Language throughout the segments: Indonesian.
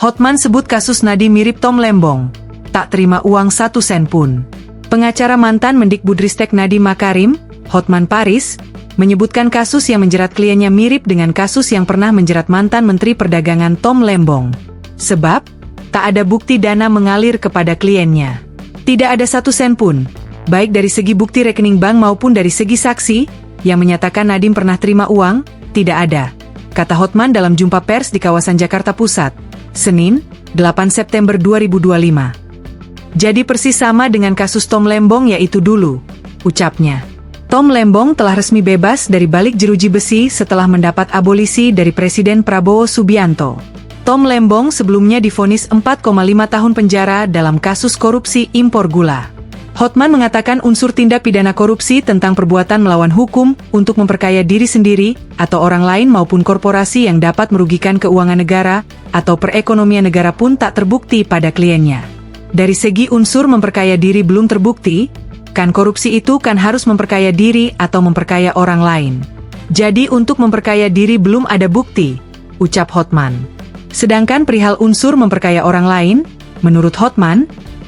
Hotman sebut kasus Nadiem mirip Tom Lembong. Tak terima uang 1 sen pun. Pengacara mantan Mendikbudristek Nadiem Makarim, Hotman Paris, menyebutkan kasus yang menjerat kliennya mirip dengan kasus yang pernah menjerat mantan Menteri Perdagangan Tom Lembong. Sebab, tak ada bukti dana mengalir kepada kliennya. Tidak ada 1 sen pun, baik dari segi bukti rekening bank maupun dari segi saksi, yang menyatakan Nadiem pernah terima uang, tidak ada, kata Hotman dalam jumpa pers di kawasan Jakarta Pusat, Senin, 8 September 2025. Jadi persis sama dengan kasus Tom Lembong yaitu dulu, ucapnya. Tom Lembong telah resmi bebas dari balik jeruji besi setelah mendapat abolisi dari Presiden Prabowo Subianto. Tom Lembong sebelumnya divonis 4,5 tahun penjara dalam kasus korupsi impor gula. Hotman mengatakan unsur tindak pidana korupsi tentang perbuatan melawan hukum untuk memperkaya diri sendiri atau orang lain maupun korporasi yang dapat merugikan keuangan negara atau perekonomian negara pun tak terbukti pada kliennya. Dari segi unsur memperkaya diri belum terbukti, kan korupsi itu kan harus memperkaya diri atau memperkaya orang lain. Jadi untuk memperkaya diri belum ada bukti, ucap Hotman. Sedangkan perihal unsur memperkaya orang lain, menurut Hotman,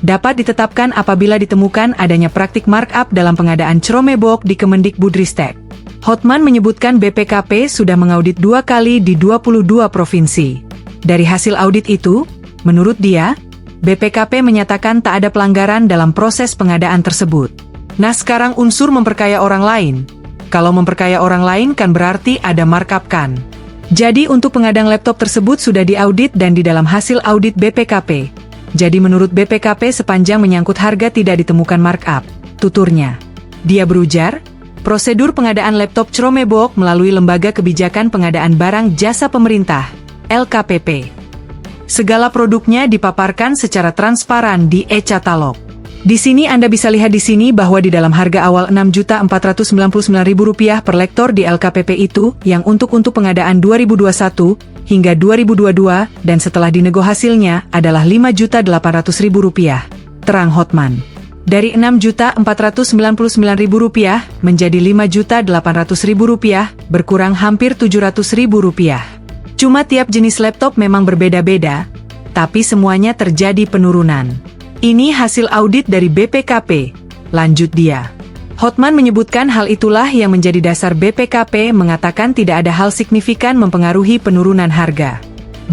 dapat ditetapkan apabila ditemukan adanya praktik markup dalam pengadaan Cromebok di Kemendikbudristek. Hotman menyebutkan BPKP sudah mengaudit 2 kali di 22 provinsi. Dari hasil audit itu, menurut dia, BPKP menyatakan tak ada pelanggaran dalam proses pengadaan tersebut. Nah sekarang unsur memperkaya orang lain. Kalau memperkaya orang lain kan berarti ada markup kan. Jadi untuk pengadaan laptop tersebut sudah diaudit dan di dalam hasil audit BPKP. Jadi menurut BPKP sepanjang menyangkut harga tidak ditemukan markup, tuturnya. Dia berujar, prosedur pengadaan laptop Cromebok melalui Lembaga Kebijakan Pengadaan Barang Jasa Pemerintah, LKPP. Segala produknya dipaparkan secara transparan di e-katalog. Di sini Anda bisa lihat di sini bahwa di dalam harga awal Rp6.499.000 per lektor di LKPP itu, yang untuk pengadaan 2021 hingga 2022 dan setelah dinego hasilnya adalah Rp5.800.000, terang Hotman. Dari Rp6.499.000 menjadi Rp5.800.000, berkurang hampir Rp700.000. Cuma tiap jenis laptop memang berbeda-beda, tapi semuanya terjadi penurunan. Ini hasil audit dari BPKP, lanjut dia. Hotman menyebutkan hal itulah yang menjadi dasar BPKP mengatakan tidak ada hal signifikan mempengaruhi penurunan harga.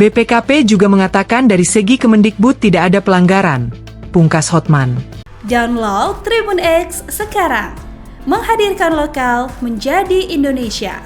BPKP juga mengatakan dari segi Kemendikbud tidak ada pelanggaran, pungkas Hotman. Download Tribun X sekarang, menghadirkan lokal menjadi Indonesia.